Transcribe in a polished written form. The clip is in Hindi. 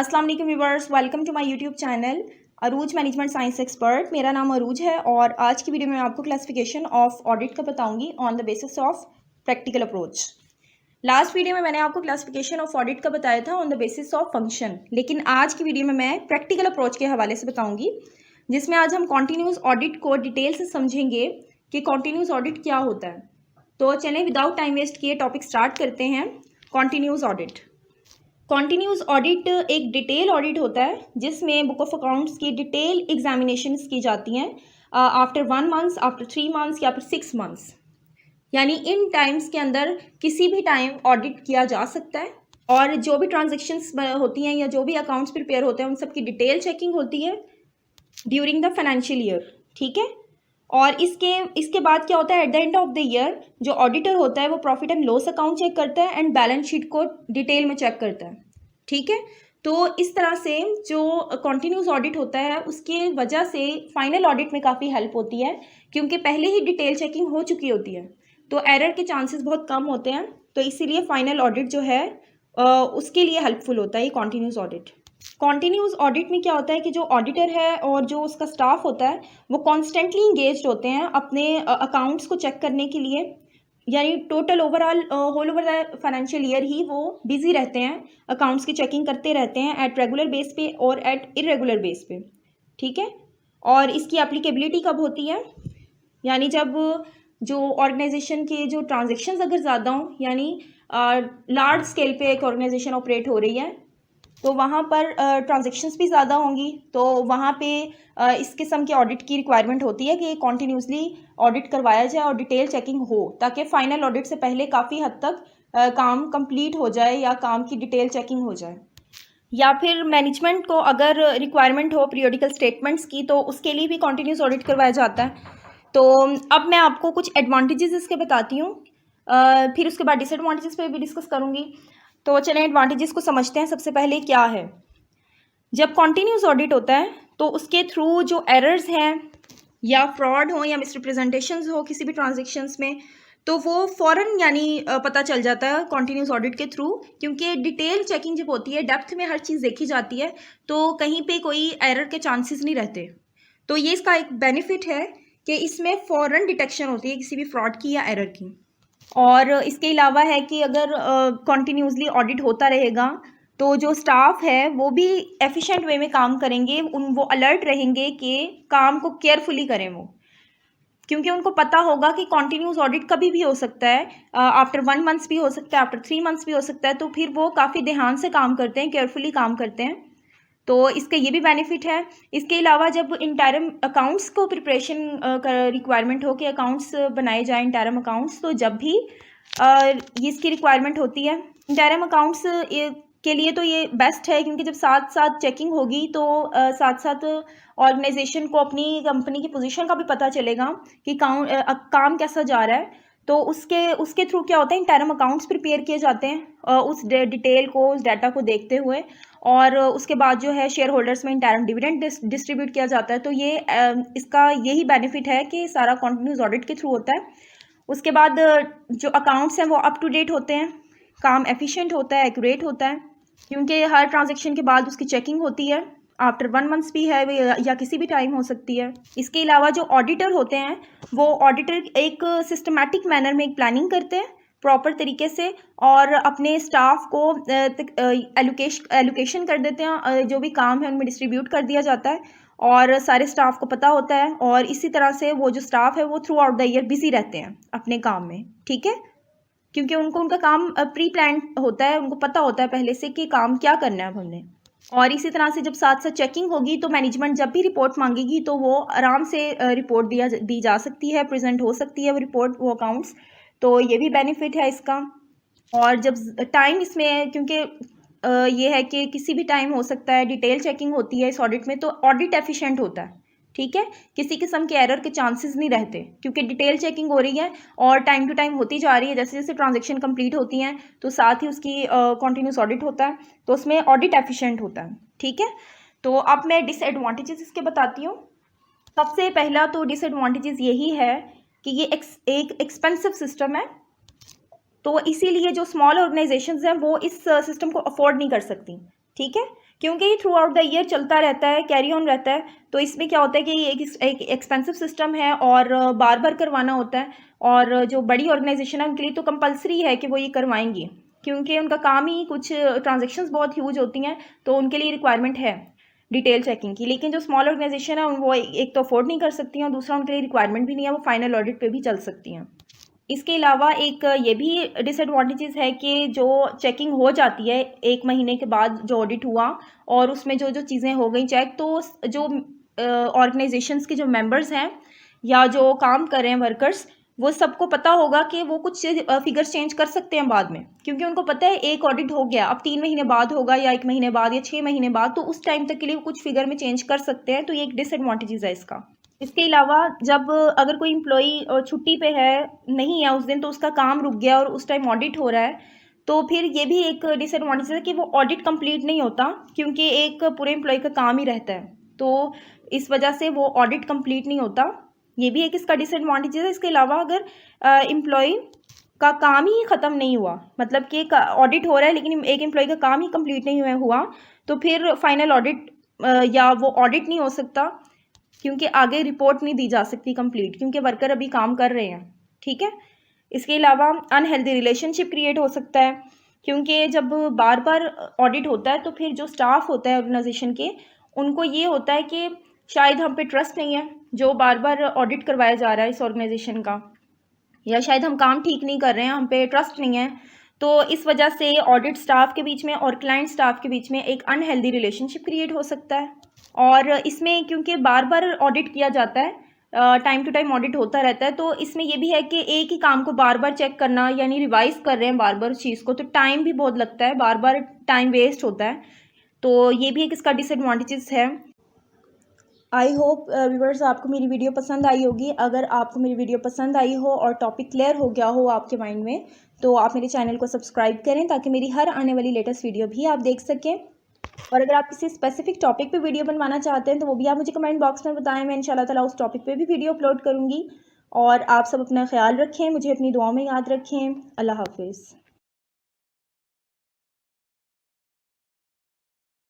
अस्सलाम वालेकुम viewers, welcome to my YouTube channel Arooj management science expert. मेरा नाम अरूज है और आज की वीडियो में आपको क्लासिफिकेशन ऑफ ऑडिट का बताऊंगी on the basis of practical approach. Last video में मैंने आपको क्लासिफिकेशन ऑफ ऑडिट का बताया था on the basis of function, लेकिन आज की वीडियो में मैं प्रैक्टिकल अप्रोच के हवाले से बताऊंगी, जिसमें आज हम कॉन्टिन्यूस ऑडिट को डिटेल से समझेंगे कि कॉन्टिन्यूस ऑडिट क्या होता है। तो चलें विदाउट टाइम वेस्ट किए टॉपिक स्टार्ट करते हैं। Continuous audit. कॉन्टिन्यूस ऑडिट एक डिटेल ऑडिट होता है जिसमें बुक ऑफ अकाउंट्स की डिटेल एग्जामिनेशंस की जाती हैं आफ्टर 1 मंथ, आफ्टर 3 मंथ्स या फिर 6 मंथ्स, यानी इन टाइम्स के अंदर किसी भी टाइम ऑडिट किया जा सकता है और जो भी ट्रांजेक्शन्स होती हैं या जो भी अकाउंट्स प्रिपेयर होते हैं उन सब की डिटेल चेकिंग होती है ड्यूरिंग द फाइनेंशियल ईयर। ठीक है। और इसके बाद क्या होता है, at the end of the year जो ऑडिटर होता है वो profit and loss account check करता है एंड बैलेंस शीट को डिटेल में चेक करता है। ठीक है। तो इस तरह से जो कॉन्टिन्यूस ऑडिट होता है उसके वजह से फाइनल ऑडिट में काफ़ी हेल्प होती है, क्योंकि पहले ही डिटेल चेकिंग हो चुकी होती है तो एरर के चांसेस बहुत कम होते हैं। तो इसीलिए फाइनल ऑडिट जो है उसके लिए हेल्पफुल होता है ये कॉन्टिन्यूस ऑडिट। कॉन्टिन्यूस ऑडिट में क्या होता है कि जो ऑडिटर है और जो उसका स्टाफ होता है वो कॉन्स्टेंटली इंगेज्ड होते हैं अपने अकाउंट्स को चेक करने के लिए, यानी total overall whole over the financial year ही वो बिजी रहते हैं, अकाउंट्स की चेकिंग करते रहते हैं एट रेगुलर बेस पे और एट इरेगुलर बेस पे। ठीक है। और इसकी एप्लीकेबिलिटी कब होती है, यानी जब जो ऑर्गेनाइजेशन के जो ट्रांजेक्शन्स अगर ज़्यादा हों, यानी लार्ज स्केल पे एक ऑर्गेनाइजेशन ऑपरेट हो रही है तो वहाँ पर ट्रांजेक्शन्स भी ज़्यादा होंगी, तो वहाँ पे इस किस्म के ऑडिट की रिक्वायरमेंट होती है कि कॉन्टीन्यूसली ऑडिट करवाया जाए और डिटेल चेकिंग हो, ताकि फाइनल ऑडिट से पहले काफ़ी हद तक काम कंप्लीट हो जाए या काम की डिटेल चेकिंग हो जाए। या फिर मैनेजमेंट को अगर रिक्वायरमेंट हो पीरियोडिकल स्टेटमेंट्स की तो उसके लिए भी कॉन्टीन्यूस ऑडिट करवाया जाता है। तो अब मैं आपको कुछ एडवांटेजेस इसके बताती हूँ, फिर उसके बाद डिसएडवांटेजेस पे भी डिस्कस करूँगी। तो चलें एडवांटेजेस को समझते हैं। सबसे पहले क्या है, जब कॉन्टिन्यूस ऑडिट होता है तो उसके थ्रू जो एरर्स हैं या फ्रॉड हो या मिसरिप्रेजेंटेशंस हो किसी भी ट्रांजेक्शन्स में, तो वो फ़ौरन यानी पता चल जाता है कॉन्टिन्यूस ऑडिट के थ्रू, क्योंकि डिटेल चेकिंग जब होती है, डेप्थ में हर चीज़ देखी जाती है, तो कहीं पे कोई एरर के चांसेस नहीं रहते। तो ये इसका एक बेनिफिट है कि इसमें फ़ौरन डिटेक्शन होती है किसी भी फ्रॉड की या एरर की। और इसके अलावा है कि अगर कॉन्टीन्यूसली ऑडिट होता रहेगा तो जो स्टाफ है वो भी एफिशिएंट वे में काम करेंगे, वो अलर्ट रहेंगे कि काम को केयरफुली करें वो, क्योंकि उनको पता होगा कि कॉन्टीन्यूस ऑडिट कभी भी हो सकता है, आफ्टर 1 मंथ्स भी हो सकता है, आफ्टर 3 मंथ्स भी हो सकता है, तो फिर वो काफ़ी ध्यान से काम करते हैं, केयरफुली काम करते हैं। तो इसका ये भी बेनिफिट है। इसके अलावा जब इंटरम अकाउंट्स को प्रिपरेशन का रिक्वायरमेंट हो कि अकाउंट्स बनाए जाएं इंटरम अकाउंट्स, तो जब भी ये इसकी रिक्वायरमेंट होती है इंटरम अकाउंट्स के लिए तो ये बेस्ट है, क्योंकि जब साथ साथ चेकिंग होगी तो साथ साथ ऑर्गेनाइजेशन को अपनी कंपनी की पोजीशन का भी पता चलेगा कि काम कैसा जा रहा है। तो उसके थ्रू क्या होता है, इंटरम अकाउंट्स प्रिपेयर किए जाते हैं उस डिटेल को, उस डाटा को देखते हुए, और उसके बाद जो है शेयर होल्डर्स में इंटरम डिविडेंड डिस्ट्रीब्यूट किया जाता है। तो ये इसका यही बेनिफिट है कि सारा कॉन्टिन्यूस ऑडिट के थ्रू होता है। उसके बाद जो अकाउंट्स हैं वो अप टू डेट होते हैं, काम एफिशिएंट होता है, एक्यूरेट होता है, क्योंकि हर ट्रांजेक्शन के बाद उसकी चेकिंग होती है, आफ्टर 1 मंथ्स भी है या किसी भी टाइम हो सकती है। इसके अलावा जो ऑडिटर होते हैं वो ऑडिटर एक सिस्टमैटिक मैनर में एक प्लानिंग करते हैं प्रॉपर तरीके से, और अपने स्टाफ को एलोकेशन कर देते हैं, जो भी काम है उनमें डिस्ट्रीब्यूट कर दिया जाता है और सारे स्टाफ को पता होता है, और इसी तरह से वो जो स्टाफ है वो through out the year busy रहते हैं अपने काम में। ठीक है, क्योंकि उनका काम प्री प्लान होता है, उनको पता होता है पहले से कि काम क्या करना है हमने। और इसी तरह से जब साथ साथ चेकिंग होगी तो मैनेजमेंट जब भी रिपोर्ट मांगेगी तो वो आराम से रिपोर्ट दी जा सकती है, प्रेजेंट हो सकती है वो रिपोर्ट, वो अकाउंट्स। तो ये भी बेनिफिट है इसका। और जब टाइम इसमें, क्योंकि ये है कि किसी भी टाइम हो सकता है, डिटेल चेकिंग होती है इस ऑडिट में, तो ऑडिट एफिशिएंट होता है। ठीक है, किसी किस्म के एरर के चांसेस नहीं रहते, क्योंकि डिटेल चेकिंग हो रही है और टाइम टू टाइम होती जा रही है। जैसे जैसे ट्रांजेक्शन कंप्लीट होती हैं तो साथ ही उसकी कॉन्टिन्यूस ऑडिट होता है, तो उसमें ऑडिट एफिशिएंट होता है। ठीक है। तो अब मैं डिसएडवांटेजेस इसके बताती हूँ। सबसे पहला तो डिसएडवांटेजेस यही है कि ये एक एक्सपेंसिव सिस्टम है, तो इसीलिए जो स्मॉल ऑर्गेनाइजेशंस हैं वो इस सिस्टम को अफोर्ड नहीं कर सकती। ठीक है, क्योंकि ये थ्रू आउट द ईयर चलता रहता है, कैरी ऑन रहता है, तो इसमें क्या होता है कि ये एक एक्सपेंसिव सिस्टम है और बार बार करवाना होता है। और जो बड़ी ऑर्गेनाइजेशन है उनके लिए तो कंपलसरी है कि वो ये करवाएंगी, क्योंकि उनका काम ही कुछ ट्रांजेक्शन्स बहुत ह्यूज होती हैं, तो उनके लिए रिक्वायरमेंट है डिटेल चेकिंग की। लेकिन जो स्मॉल ऑर्गेनाइजेशन है वो एक तो अफोर्ड नहीं कर सकती हैं और दूसरा उनके लिए रिक्वायरमेंट भी नहीं है, वो फाइनल ऑडिट पे भी चल सकती हैं। इसके अलावा एक ये भी डिसएडवांटेजेस है कि जो चेकिंग हो जाती है 1 महीने के बाद जो ऑडिट हुआ और उसमें जो जो चीज़ें हो गई चेक, तो जो ऑर्गेनाइजेशंस के जो मेंबर्स हैं या जो काम कर रहे हैं वर्कर्स, वो सबको पता होगा कि वो कुछ फिगर्स चेंज कर सकते हैं बाद में, क्योंकि उनको पता है एक ऑडिट हो गया, अब 3 महीने बाद होगा या 1 महीने बाद या 6 महीने बाद, तो उस टाइम तक के लिए वो कुछ फिगर में चेंज कर सकते हैं। तो ये एक डिसएडवांटेजेस है इसका। इसके अलावा जब अगर कोई इम्प्लॉई छुट्टी पे है, नहीं है उस दिन, तो उसका काम रुक गया और उस टाइम ऑडिट हो रहा है, तो फिर ये भी एक डिसएडवांटेज है कि वो ऑडिट कंप्लीट नहीं होता, क्योंकि एक पूरे एम्प्लॉय का काम ही रहता है, तो इस वजह से वो ऑडिट कंप्लीट नहीं होता। ये भी एक इसका डिसएडवांटेज है। इसके अलावा अगर एम्प्लॉय का काम ही ख़त्म नहीं हुआ, मतलब कि एक ऑडिट हो रहा है लेकिन एक एम्प्लॉय का काम ही कंप्लीट नहीं हुआ, तो फिर फाइनल ऑडिट या वो ऑडिट नहीं हो सकता, क्योंकि आगे रिपोर्ट नहीं दी जा सकती कंप्लीट, क्योंकि वर्कर अभी काम कर रहे हैं। ठीक है। इसके अलावा अनहेल्दी रिलेशनशिप क्रिएट हो सकता है, क्योंकि जब बार बार ऑडिट होता है तो फिर जो स्टाफ होता है ऑर्गेनाइजेशन के, उनको ये होता है कि शायद हम पे ट्रस्ट नहीं है जो बार बार ऑडिट करवाया जा रहा है इस ऑर्गेनाइजेशन का, या शायद हम काम ठीक नहीं कर रहे हैं, हम पे ट्रस्ट नहीं है। तो इस वजह से ऑडिट स्टाफ के बीच में और क्लाइंट स्टाफ के बीच में एक अनहेल्दी रिलेशनशिप क्रिएट हो सकता है। और इसमें क्योंकि बार बार ऑडिट किया जाता है, टाइम टू टाइम ऑडिट होता रहता है, तो इसमें ये भी है कि एक ही काम को बार बार चेक करना, यानी रिवाइज कर रहे हैं बार बार उस चीज़ को, तो टाइम भी बहुत लगता है, बार बार टाइम वेस्ट होता है। तो ये भी एक इसका डिसएडवांटेजेस है। आई होप व्यूअर्स आपको मेरी वीडियो पसंद आई होगी। अगर आपको मेरी वीडियो पसंद आई हो और टॉपिक क्लियर हो गया हो आपके माइंड में, तो आप मेरे चैनल को सब्सक्राइब करें ताकि मेरी हर आने वाली लेटेस्ट वीडियो भी आप देख सकें। और अगर आप किसी स्पेसिफिक टॉपिक पे वीडियो बनवाना चाहते हैं तो वो भी आप मुझे कमेंट बॉक्स में बताएं, मैं इंशाल्लाह ताला उस टॉपिक पे भी वीडियो अपलोड करूँगी। और आप सब अपना ख्याल रखें, मुझे अपनी दुआओं में याद रखें। अल्लाह हाफिज़।